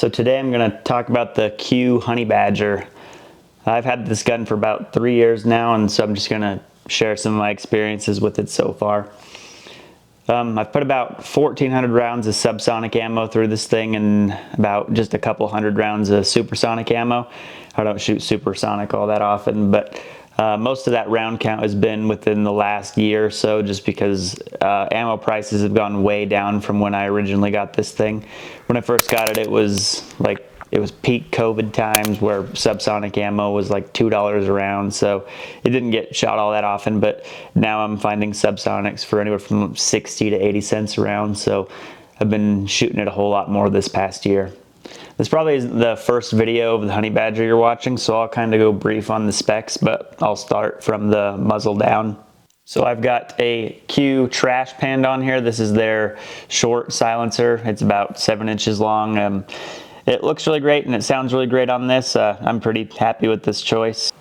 So today I'm going to talk about the Q Honey Badger. I've had this gun for about 3 years now, and so I'm just going to share some of my experiences with it so far. I've put about 1,400 rounds of subsonic ammo through this thing and about just a couple hundred rounds of supersonic ammo. I don't shoot supersonic all that often, but most of that round count has been within the last year or so, just because ammo prices have gone way down from when I originally got this thing. When I first got it, it was peak COVID times where subsonic ammo was like $2 a round, so it didn't get shot all that often, but now I'm finding subsonics for anywhere from 60 to 80 cents a round, so I've been shooting it a whole lot more this past year. This probably isn't the first video of the Honey Badger you're watching, so I'll kind of go brief on the specs, but I'll start from the muzzle down. So I've got a Q Trash Panda on here. This is their short silencer. It's about 7 inches long. It looks really great and it sounds really great on this. I'm pretty happy with this choice.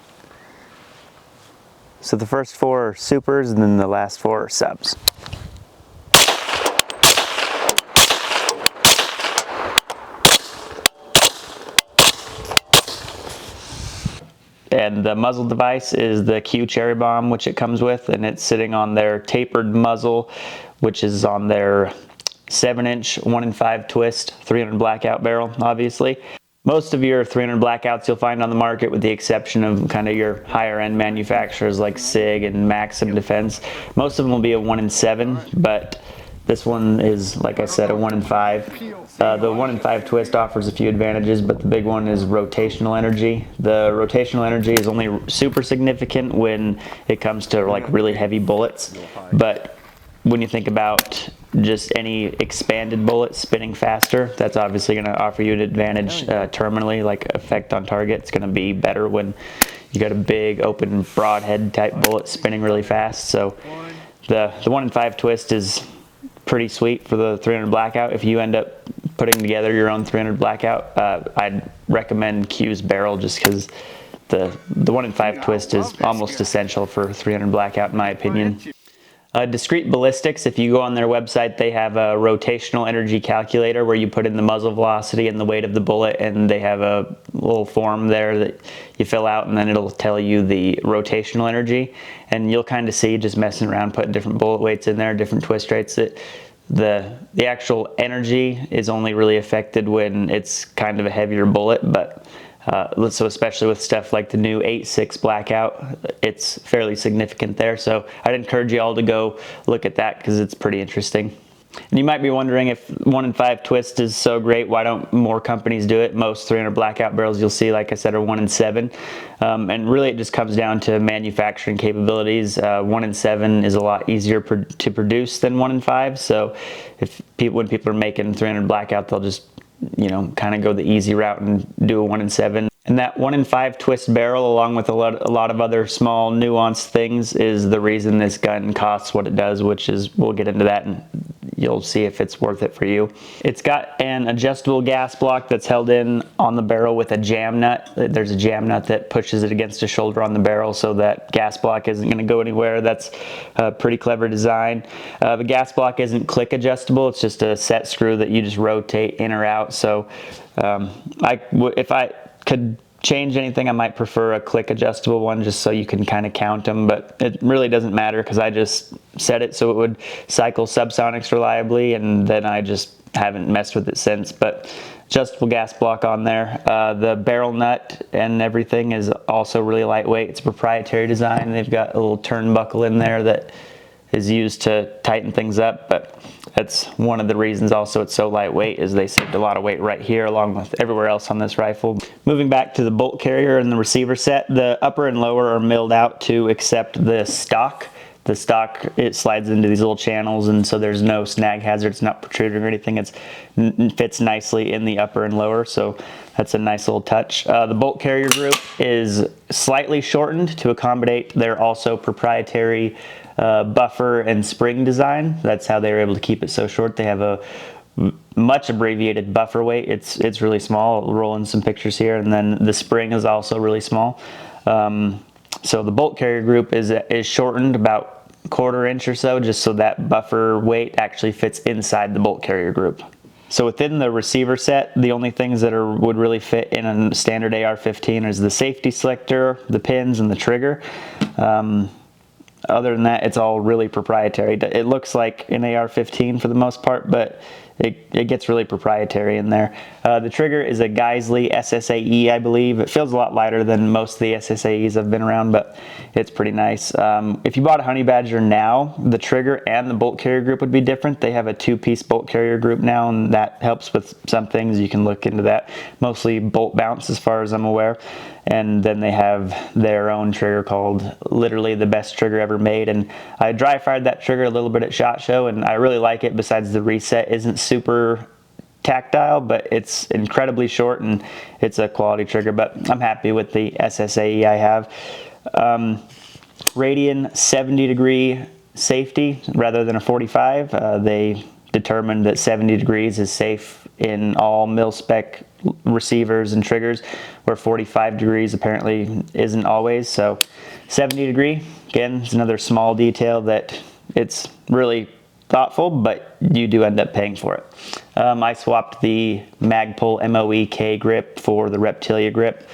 So the first 4 are supers and then the last 4 are subs. And the muzzle device is the Q Cherry Bomb, which it comes with, and it's sitting on their tapered muzzle, which is on their 7-inch 1-in-5 twist 300 blackout barrel, obviously. Most of your 300 blackouts you'll find on the market, with the exception of kind of your higher end manufacturers like SIG and Maxim Defense. Most of them will be a 1-in-7, but this one is, like I said, a 1-in-5. The 1-in-5 twist offers a few advantages, but the big one is rotational energy. The rotational energy is only super significant when it comes to like really heavy bullets, but when you think about just any expanded bullet spinning faster, that's obviously going to offer you an advantage terminally, like effect on target. It's going to be better when you got a big open broadhead type bullet spinning really fast. So the 1-in-5 twist is pretty sweet for the 300 blackout. If you end up putting together your own 300 blackout, I'd recommend Q's barrel, just because the 1-in-5 twist is almost essential for 300 blackout in my opinion. Discreet Ballistics, if you go on their website, they have a rotational energy calculator where you put in the muzzle velocity and the weight of the bullet, and they have a little form there that you fill out, and then it'll tell you the rotational energy, and you'll kind of see, just messing around, putting different bullet weights in there, different twist rates, that the actual energy is only really affected when it's kind of a heavier bullet, but so especially with stuff like the new 8.6 blackout, it's fairly significant there. So I'd encourage you all to go look at that, because it's pretty interesting. And you might be wondering, if 1-in-5 twist is so great, why don't more companies do it? Most 300 blackout barrels you'll see, like I said, are 1-in-7. And really it just comes down to manufacturing capabilities. 1-in-7 is a lot easier to produce than 1-in-5. So when people are making 300 blackout, they'll just kind of go the easy route and do a 1-in-7. And that 1-in-5 twist barrel, along with a lot of other small nuanced things, is the reason this gun costs what it does, which is, we'll get into that and you'll see if it's worth it for you. It's got an adjustable gas block that's held in on the barrel with a jam nut. There's a jam nut that pushes it against the shoulder on the barrel, so that gas block isn't going to go anywhere. That's a pretty clever design. The gas block isn't click adjustable. It's just a set screw that you just rotate in or out. So if I could change anything, I might prefer a click adjustable one, just so you can kind of count them, but it really doesn't matter, because I just set it so it would cycle subsonics reliably, and then I just haven't messed with it since. But adjustable gas block on there. The barrel nut and everything is also really lightweight. It's a proprietary design. They've got a little turnbuckle in there that is used to tighten things up, but that's one of the reasons also it's so lightweight, is they saved a lot of weight right here along with everywhere else on this rifle. Moving back to the bolt carrier and the receiver set, the upper and lower are milled out to accept the stock. The stock, it slides into these little channels, and so there's no snag hazard. It's not protruding or anything. It fits nicely in the upper and lower, so that's a nice little touch. The bolt carrier group is slightly shortened to accommodate their also proprietary buffer and spring design. That's how they were able to keep it so short. They have a much abbreviated buffer weight. It's really small. I'll roll in some pictures here, and then the spring is also really small. So the bolt carrier group is shortened about 1/4 inch or so, just so that buffer weight actually fits inside the bolt carrier group. So within the receiver set, the only things that would really fit in a standard AR-15 is the safety selector, the pins, and the trigger. Other than that, it's all really proprietary. It looks like an AR-15 for the most part, but it gets really proprietary in there. The trigger is a Geissele SSAE, I believe. It feels a lot lighter than most of the SSAEs I've been around, but it's pretty nice. If you bought a Honey Badger now, the trigger and the bolt carrier group would be different. They have a 2-piece bolt carrier group now, and that helps with some things. You can look into that. Mostly bolt bounce as far as I'm aware. And then they have their own trigger called literally the best trigger ever made. And I dry fired that trigger a little bit at SHOT Show, and I really like it. Besides the reset isn't super tactile, but it's incredibly short and it's a quality trigger. But I'm happy with the SSAE I have. Radian 70-degree safety rather than a 45. They determined that 70 degrees is safe in all mil-spec receivers and triggers, where 45 degrees apparently isn't always. So 70 degree, again, is another small detail that it's really thoughtful, but you do end up paying for it. I swapped the Magpul MOE K grip for the Reptilia grip.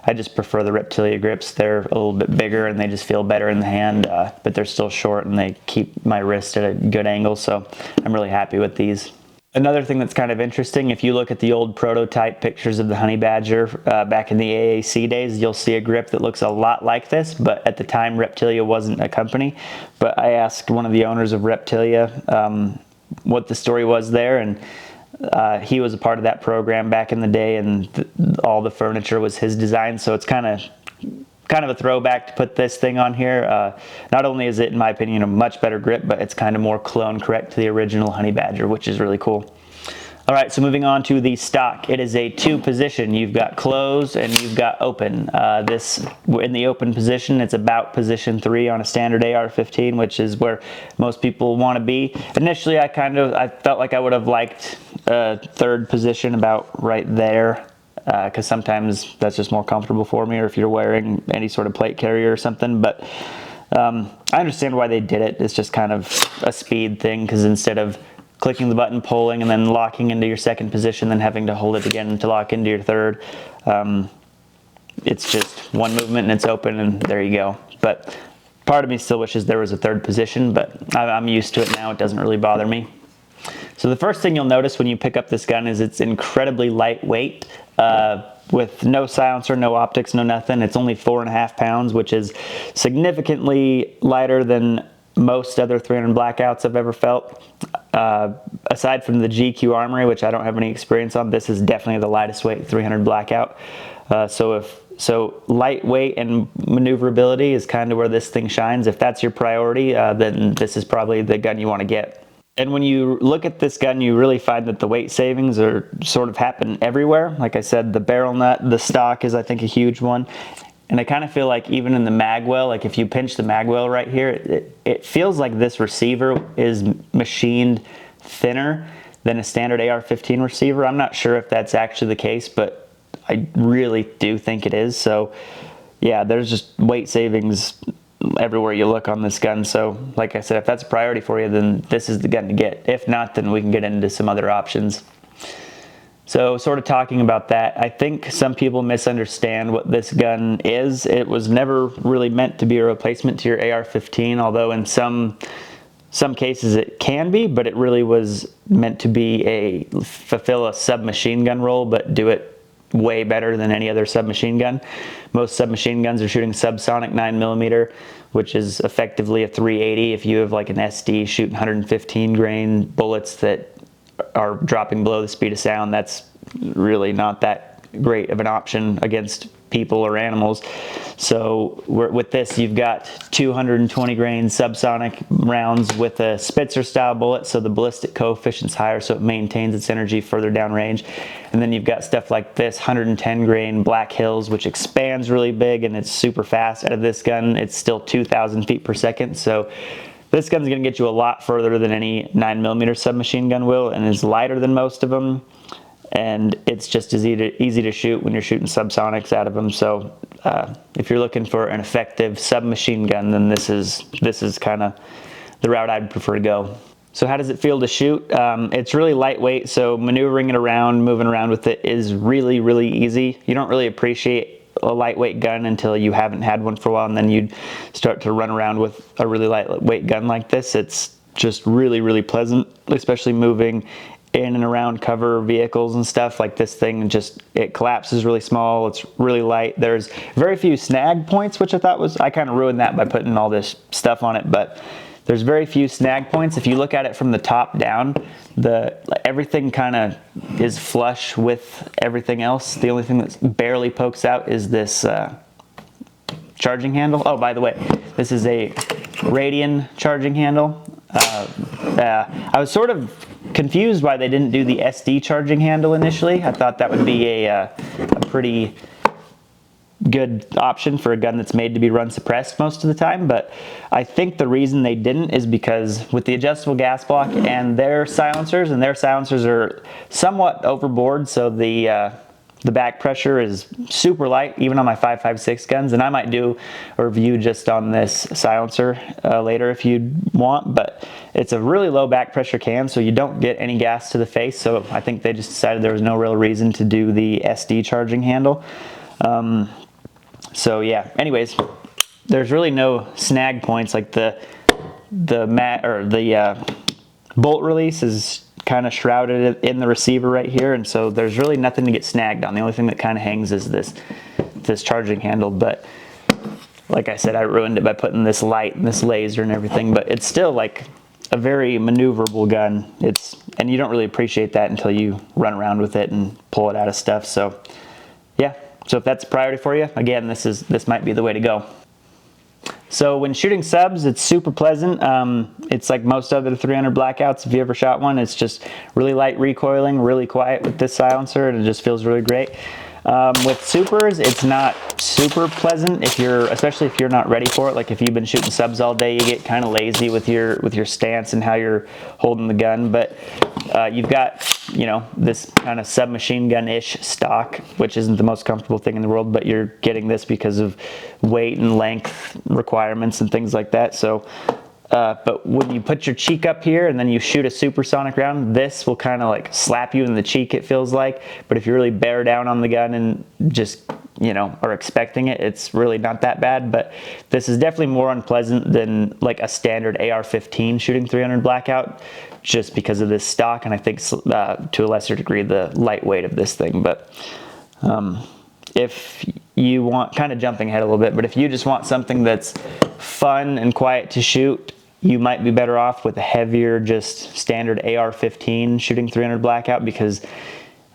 I just prefer the Reptilia grips. They're a little bit bigger and they just feel better in the hand, but they're still short and they keep my wrist at a good angle, so I'm really happy with these. Another thing that's kind of interesting, if you look at the old prototype pictures of the Honey Badger back in the AAC days, you'll see a grip that looks a lot like this, but at the time Reptilia wasn't a company. But I asked one of the owners of Reptilia what the story was there, and he was a part of that program back in the day, and all the furniture was his design, so it's kind of a throwback to put this thing on here. Not only is it, in my opinion, a much better grip, but it's kind of more clone correct to the original Honey Badger, which is really cool. All right, so moving on to the stock. It is a 2-position. You've got closed and you've got open. In the open position, it's about position 3 on a standard AR-15, which is where most people want to be. Initially, I felt like I would have liked a 3rd position about right there, because sometimes that's just more comfortable for me, or if you're wearing any sort of plate carrier or something. But I understand why they did it. It's just kind of a speed thing, because instead of clicking the button, pulling, and then locking into your 2nd position, then having to hold it again to lock into your 3rd, it's just one movement and it's open, and there you go. But part of me still wishes there was a 3rd position, but I'm used to it now. It doesn't really bother me. So the first thing you'll notice when you pick up this gun is it's incredibly lightweight, with no silencer, no optics, no nothing. It's only 4.5 pounds, which is significantly lighter than most other 300 blackouts I've ever felt. Aside from the GQ Armory, which I don't have any experience on, this is definitely the lightest weight 300 blackout. So lightweight and maneuverability is kind of where this thing shines. If that's your priority, then this is probably the gun you want to get. And when you look at this gun, you really find that the weight savings are sort of happen everywhere. Like I said, the barrel nut, the stock is, I think, a huge one. And I kind of feel like even in the magwell, like if you pinch the magwell right here, it feels like this receiver is machined thinner than a standard AR-15 receiver. I'm not sure if that's actually the case, but I really do think it is. So yeah, there's just weight savings everywhere you look on this gun. So like I said, if that's a priority for you, then this is the gun to get. If not, then we can get into some other options. So sort of talking about that, I think some people misunderstand what this gun is. It was never really meant to be a replacement to your AR-15, although in some cases it can be, but it really was meant to fulfill a submachine gun role, but do it way better than any other submachine gun. Most submachine guns are shooting subsonic 9mm, which is effectively a 380. If you have like an SD shooting 115 grain bullets that are dropping below the speed of sound, that's really not that great of an option against people or animals. So with this, you've got 220 grain subsonic rounds with a Spitzer style bullet, so the ballistic coefficient's higher, so it maintains its energy further down range. And then you've got stuff like this 110 grain Black Hills, which expands really big and it's super fast. Out of this gun, it's still 2,000 feet per second, so this gun's going to get you a lot further than any 9mm submachine gun will, and is lighter than most of them, and it's just as easy to shoot when you're shooting subsonics out of them. So if you're looking for an effective submachine gun, then this is kind of the route I'd prefer to go. So how does it feel to shoot? It's really lightweight, so maneuvering it around, moving around with it is really, really easy. You don't really appreciate a lightweight gun until you haven't had one for a while, and then you'd start to run around with a really lightweight gun like this. It's just really, really pleasant, especially moving in and around cover vehicles and stuff. Like this thing, just it collapses really small. It's really light. There's very few snag points, which I thought was, I kind of ruined that by putting all this stuff on it, but there's very few snag points. If you look at it from the top down, everything kind of is flush with everything else. The only thing that barely pokes out is this charging handle. Oh, by the way, this is a Radian charging handle. I was sort of confused why they didn't do the SD charging handle initially. I thought that would be a pretty good option for a gun that's made to be run suppressed most of the time, but I think the reason they didn't is because with the adjustable gas block and their silencers are somewhat overboard, so the back pressure is super light, even on my 5.56 guns, and I might do a review just on this silencer later if you want, but it's a really low back pressure can, so you don't get any gas to the face, so I think they just decided there was no real reason to do the SD charging handle. So yeah, anyways, there's really no snag points. Like the bolt release is kind of shrouded in the receiver right here, and so there's really nothing to get snagged on. The only thing that kind of hangs is this charging handle, but like I said, I ruined it by putting this light and this laser and everything, but it's still like a very maneuverable gun. And you don't really appreciate that until you run around with it and pull it out of stuff. So yeah. So if that's a priority for you, again, this might be the way to go. So when shooting subs, it's super pleasant. It's like most other 300 Blackouts. If you ever shot one, it's just really light recoiling, really quiet with this silencer, and it just feels really great. With supers, it's not super pleasant especially if you're not ready for it. Like if you've been shooting subs all day, you get kind of lazy with your stance and how you're holding the gun. But you've got, this kind of submachine gun-ish stock, which isn't the most comfortable thing in the world, but you're getting this because of weight and length requirements and things like that. So but when you put your cheek up here and then you shoot a supersonic round, this will kind of like slap you in the cheek, it feels like. But if you really bear down on the gun and just, are expecting it, it's really not that bad. But this is definitely more unpleasant than like a standard AR-15 shooting 300 Blackout, just because of this stock, and I think to a lesser degree the lightweight of this thing. But if you want, kind of jumping ahead a little bit, but if you just want something that's fun and quiet to shoot, you might be better off with a heavier, just standard AR-15 shooting 300 Blackout, because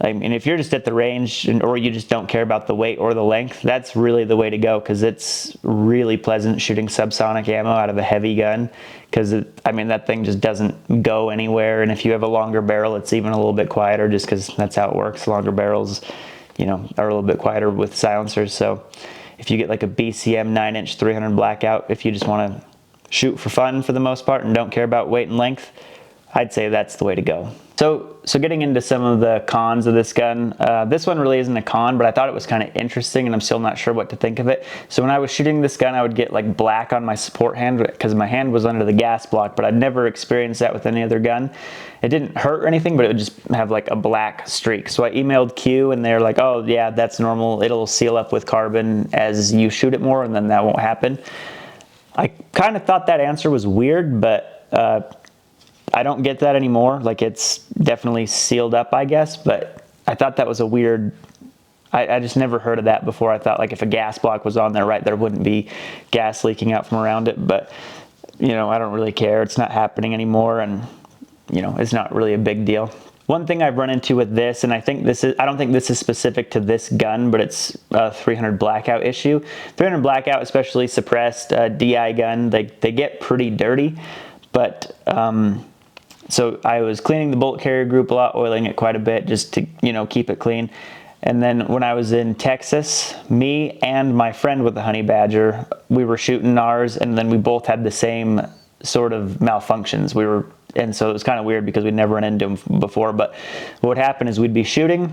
I mean, if you're just at the range or you just don't care about the weight or the length, that's really the way to go, because it's really pleasant shooting subsonic ammo out of a heavy gun, because that thing just doesn't go anywhere. And if you have a longer barrel, it's even a little bit quieter, just because that's how it works. Longer barrels, are a little bit quieter with silencers. So if you get like a BCM 9-inch 300 Blackout, if you just want to shoot for fun for the most part and don't care about weight and length, I'd say that's the way to go. So getting into some of the cons of this gun, this one really isn't a con, but I thought it was kind of interesting, and I'm still not sure what to think of it. So when I was shooting this gun, I would get like black on my support hand because my hand was under the gas block, but I'd never experienced that with any other gun. It didn't hurt or anything, but it would just have like a black streak. So I emailed Q, and they're like, oh yeah, that's normal. It'll seal up with carbon as you shoot it more, and then that won't happen. I kind of thought that answer was weird, but I don't get that anymore. Like, it's definitely sealed up, I guess, but I thought that was a weird, I just never heard of that before. I thought like if a gas block was on there, right, there wouldn't be gas leaking out from around it, but I don't really care. It's not happening anymore, and it's not really a big deal. One thing I've run into with this, and I don't think this is specific to this gun, but it's a 300 Blackout issue. 300 Blackout, especially suppressed DI gun, they get pretty dirty, but so I was cleaning the bolt carrier group a lot, oiling it quite a bit just to, keep it clean. And then when I was in Texas, me and my friend with the Honey Badger, we were shooting ours, and then we both had the same sort of malfunctions. And so it was kind of weird because we'd never run into them before. But what would happen is we'd be shooting,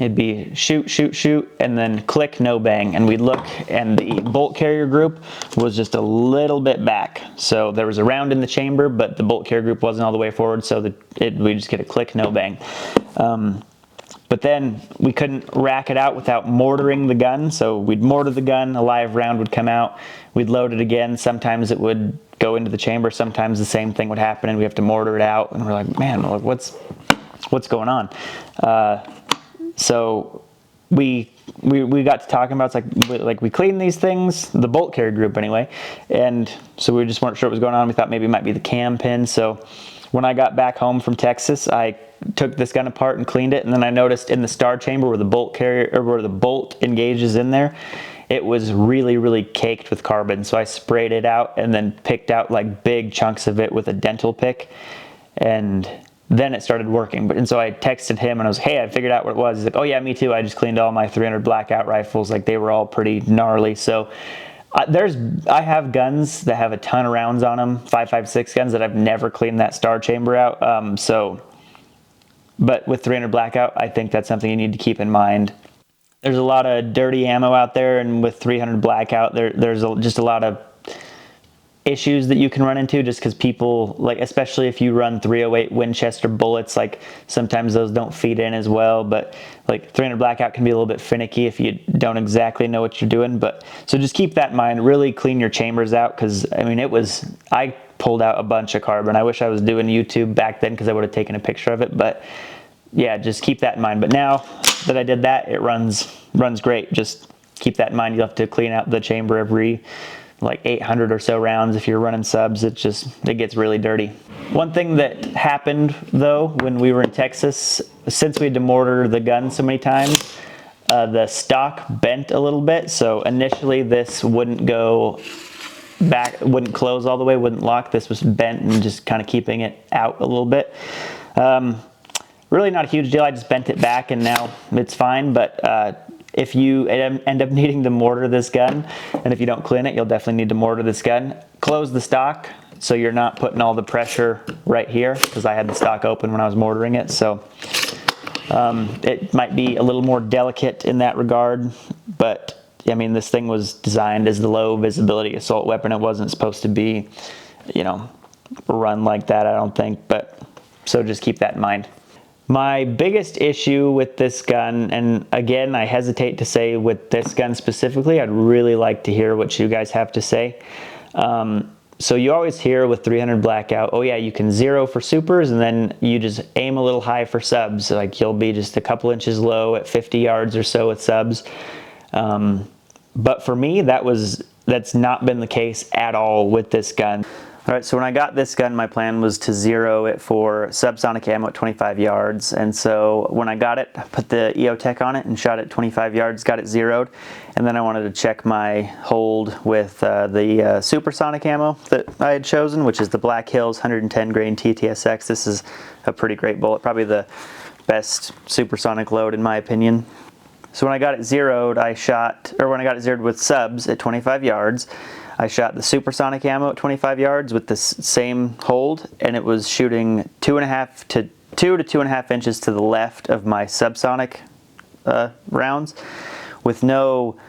it'd be shoot, shoot, shoot, and then click, no bang. And we'd look, and the bolt carrier group was just a little bit back. So there was a round in the chamber, but the bolt carrier group wasn't all the way forward, so we just get a click, no bang. But then we couldn't rack it out without mortaring the gun. So we'd mortar the gun, a live round would come out, we'd load it again. Sometimes it would go into the chamber, sometimes the same thing would happen and we have to mortar it out. And we're like, man, what's going on? So we got to talking about, it's like we cleaned these things, the bolt carrier group anyway. And so we just weren't sure what was going on. We thought maybe it might be the cam pin. So when I got back home from Texas, I took this gun apart and cleaned it, and then I noticed in the star chamber where the bolt carrier, or where the bolt engages in there, it was really, really caked with carbon. So I sprayed it out and then picked out like big chunks of it with a dental pick, and then it started working. And so I texted him and I was like, hey, I figured out what it was. He's like, oh yeah, me too. I just cleaned all my 300 blackout rifles. Like, they were all pretty gnarly. So I have guns that have a ton of rounds on them, 5.56 guns that I've never cleaned that star chamber out. But with 300 blackout, I think that's something you need to keep in mind. There's a lot of dirty ammo out there, and with 300 blackout, there's just a lot of issues that you can run into, just because people, like, especially if you run 308 Winchester bullets, like sometimes those don't feed in as well. But like 300 blackout can be a little bit finicky if you don't exactly know what you're doing. But so just keep that in mind. Really clean your chambers out, because I mean, I pulled out a bunch of carbon. I wish I was doing YouTube back then, because I would have taken a picture of it. But yeah, just keep that in mind. But now that I did that, it runs great. Just keep that in mind. You'll have to clean out the chamber every like 800 or so rounds. If you're running subs, it gets really dirty. One thing that happened though, when we were in Texas, since we had to mortar the gun so many times, the stock bent a little bit. So initially this wouldn't go back, wouldn't close all the way, wouldn't lock. This was bent and just kind of keeping it out a little bit. Really not a huge deal. I just bent it back and now it's fine. But if you end up needing to mortar this gun, and if you don't clean it, you'll definitely need to mortar this gun. Close the stock so you're not putting all the pressure right here, because I had the stock open when I was mortaring it. So it might be a little more delicate in that regard, but I mean, this thing was designed as the low visibility assault weapon. It wasn't supposed to be, you know, run like that, I don't think. But so just keep that in mind. My biggest issue with this gun, and again, I hesitate to say with this gun specifically, I'd really like to hear what you guys have to say. So you always hear with 300 blackout, oh yeah, you can zero for supers and then you just aim a little high for subs. Like, you'll be just a couple inches low at 50 yards or so with subs. But for me, that's not been the case at all with this gun. All right, so when I got this gun, my plan was to zero it for subsonic ammo at 25 yards. And so when I got it, I put the EOTech on it and shot it 25 yards, got it zeroed. And then I wanted to check my hold with the supersonic ammo that I had chosen, which is the Black Hills 110 grain TTSX. This is a pretty great bullet, probably the best supersonic load in my opinion. So when I got it zeroed, when I got it zeroed with subs at 25 yards, I shot the supersonic ammo at 25 yards with the same hold, and it was shooting 2 to 2.5 inches to the left of my subsonic rounds, with no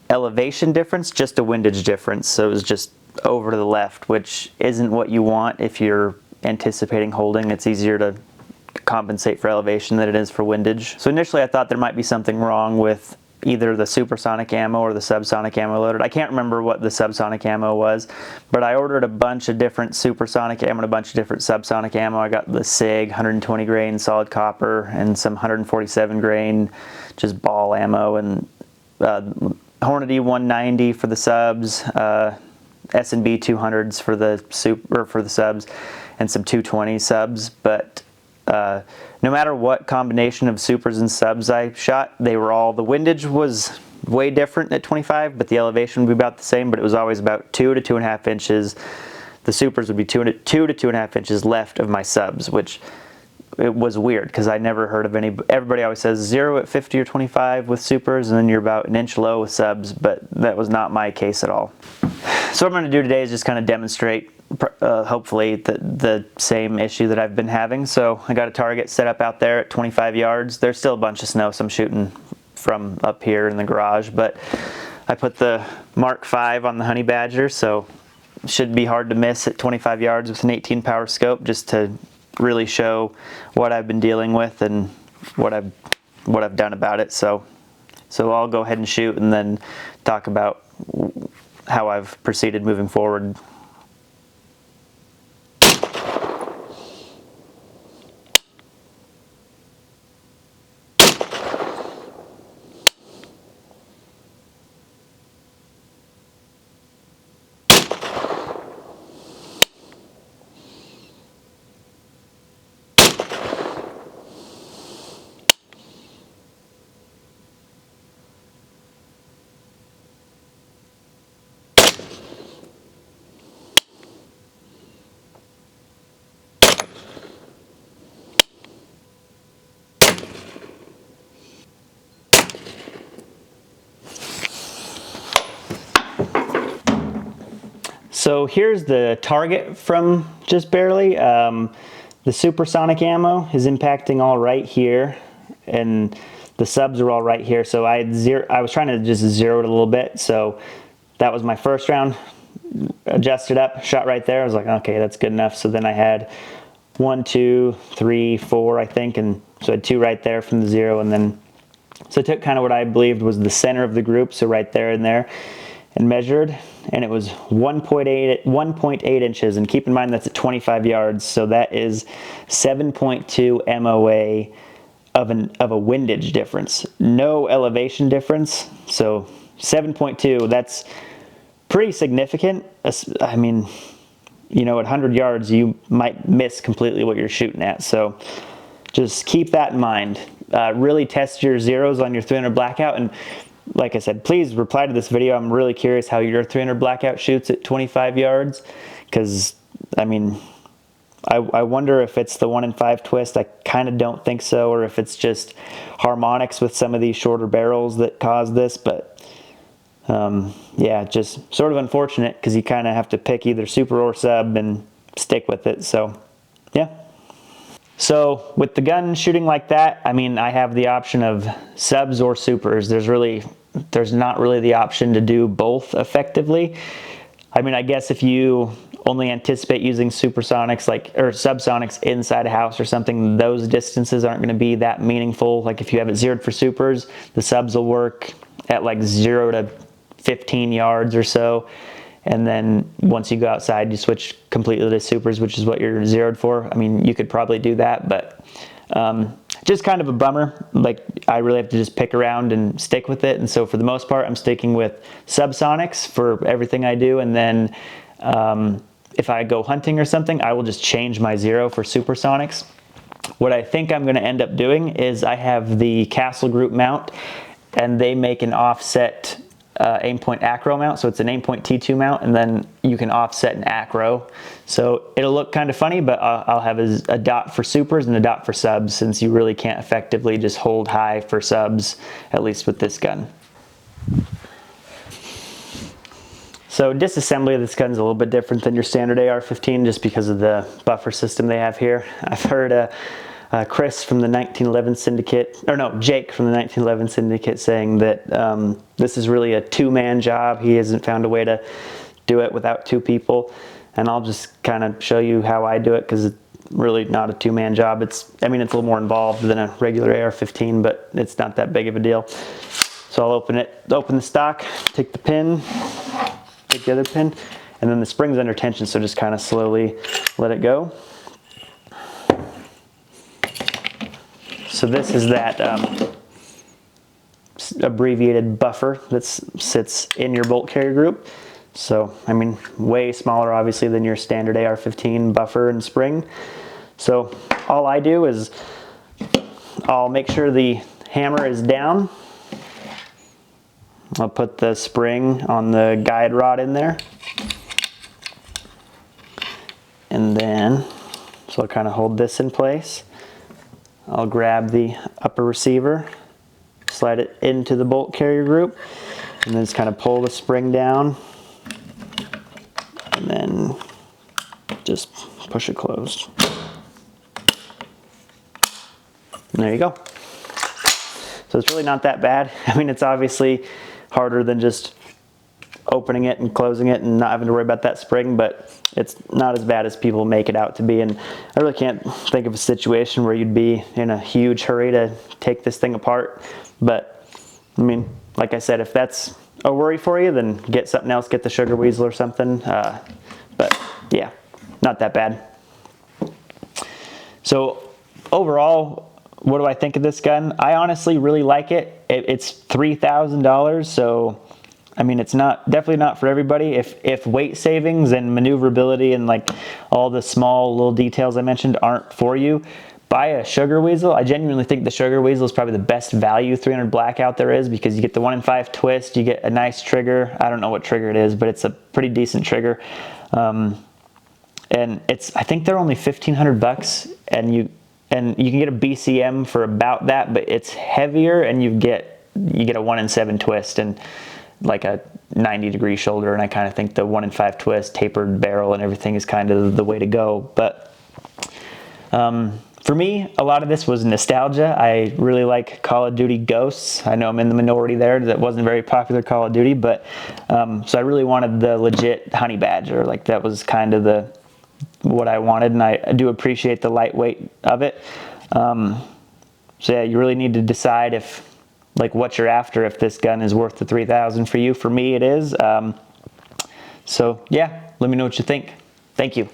elevation difference, just a windage difference. So it was just over to the left, which isn't what you want if you're anticipating holding. It's easier to compensate for elevation than it is for windage. So initially I thought there might be something wrong with either the supersonic ammo or the subsonic ammo loaded. I can't remember what the subsonic ammo was, but I ordered a bunch of different supersonic ammo and a bunch of different subsonic ammo. I got the SIG 120 grain solid copper and some 147 grain just ball ammo, and Hornady 190 for the subs, S&B 200s for the subs, and some 220 subs. But no matter what combination of supers and subs I shot, the windage was way different at 25, but the elevation would be about the same, but it was always about 2 to 2.5 inches. The supers would be 2 to 2.5 inches left of my subs, which it was weird because I never heard of everybody always says 0 at 50 or 25 with supers, and then you're about an inch low with subs, but that was not my case at all. So what I'm going to do today is just kind of demonstrate hopefully the same issue that I've been having. So I got a target set up out there at 25 yards. There's still a bunch of snow, so I'm shooting from up here in the garage, but I put the Mark V on the Honey Badger, so it should be hard to miss at 25 yards with an 18 power scope, just to really show what I've been dealing with and what I've done about it. So I'll go ahead and shoot and then talk about how I've proceeded moving forward. So here's the target from just barely. The supersonic ammo is impacting all right here, and the subs are all right here. So I was trying to just zero it a little bit. So that was my first round. Adjusted up, shot right there. I was like, okay, that's good enough. So then I had 1, 2, 3, 4, I think, and so I had 2 right there from the 0, and then so I took kind of what I believed was the center of the group, so right there and there, and measured, and it was 1.8 inches, and keep in mind that's at 25 yards, so that is 7.2 MOA of a windage difference. No elevation difference, so 7.2, that's pretty significant. I mean, you know, at 100 yards, you might miss completely what you're shooting at, so just keep that in mind. Really test your zeros on your 300 blackout, and like I said, please reply to this video. I'm really curious how your 300 blackout shoots at 25 yards, because I mean, I wonder if it's the 1 in 5 twist. I kind of don't think so, or if it's just harmonics with some of these shorter barrels that cause this, but yeah, just sort of unfortunate, because you kind of have to pick either super or sub and stick with it. So yeah. So with the gun shooting like that, I mean, I have the option of subs or supers. There's not really the option to do both effectively. I mean, I guess if you only anticipate using supersonics or subsonics inside a house or something, those distances aren't going to be that meaningful. Like if you have it zeroed for supers, the subs will work at like 0 to 15 yards or so. And then once you go outside, you switch completely to supers, which is what you're zeroed for. I mean, you could probably do that, but just kind of a bummer. Like, I really have to just pick around and stick with it. And so for the most part, I'm sticking with subsonics for everything I do. And then if I go hunting or something, I will just change my zero for supersonics. What I think I'm going to end up doing is I have the Castle Group mount, and they make an offset Aimpoint acro mount, so it's an Aimpoint T2 mount, and then you can offset an acro, so it'll look kind of funny, but I'll have a dot for supers and a dot for subs, since you really can't effectively just hold high for subs, at least with this gun. So disassembly of this gun is a little bit different than your standard AR-15, just because of the buffer system they have here. I've heard Chris from the 1911 Syndicate, or no, Jake from the 1911 Syndicate saying that this is really a 2-man job. He hasn't found a way to do it without 2 people. And I'll just kind of show you how I do it, because it's really not a 2-man job. I mean, it's a little more involved than a regular AR-15, but it's not that big of a deal. So I'll open the stock, take the pin, take the other pin, and then the spring's under tension, so just kind of slowly let it go. So this is that abbreviated buffer that sits in your bolt carrier group. So, I mean, way smaller obviously than your standard AR-15 buffer and spring. So all I do is I'll make sure the hammer is down. I'll put the spring on the guide rod in there. And then, so I'll kind of hold this in place. I'll grab the upper receiver, slide it into the bolt carrier group, and then just kind of pull the spring down, and then just push it closed. And there you go. So it's really not that bad. I mean, it's obviously harder than just opening it and closing it and not having to worry about that spring, but it's not as bad as people make it out to be. And I really can't think of a situation where you'd be in a huge hurry to take this thing apart. But I mean, like I said, if that's a worry for you, then get something else, get the Sugar Weasel or something. But yeah, not that bad. So overall, what do I think of this gun? I honestly really like it. It's $3,000, so I mean, it's definitely not for everybody. If weight savings and maneuverability and like all the small little details I mentioned aren't for you, buy a Sugar Weasel. I genuinely think the Sugar Weasel is probably the best value 300 blackout there is, because you get the 1 in 5 twist, you get a nice trigger. I don't know what trigger it is, but it's a pretty decent trigger. And I think they're only 1,500 bucks, and you can get a BCM for about that, but it's heavier, and you get a 1 in 7 twist and like a 90-degree shoulder. And I kind of think the 1 in 5 twist, tapered barrel, and everything is kind of the way to go. But for me, a lot of this was nostalgia. I really like Call of Duty Ghosts. I know I'm in the minority there. That wasn't very popular Call of Duty, but so I really wanted the legit Honey Badger. Like, that was kind of what I wanted, and I do appreciate the lightweight of it. So yeah, you really need to decide what you're after, if this gun is worth the $3,000 for you. For me, it is. So yeah, let me know what you think. Thank you.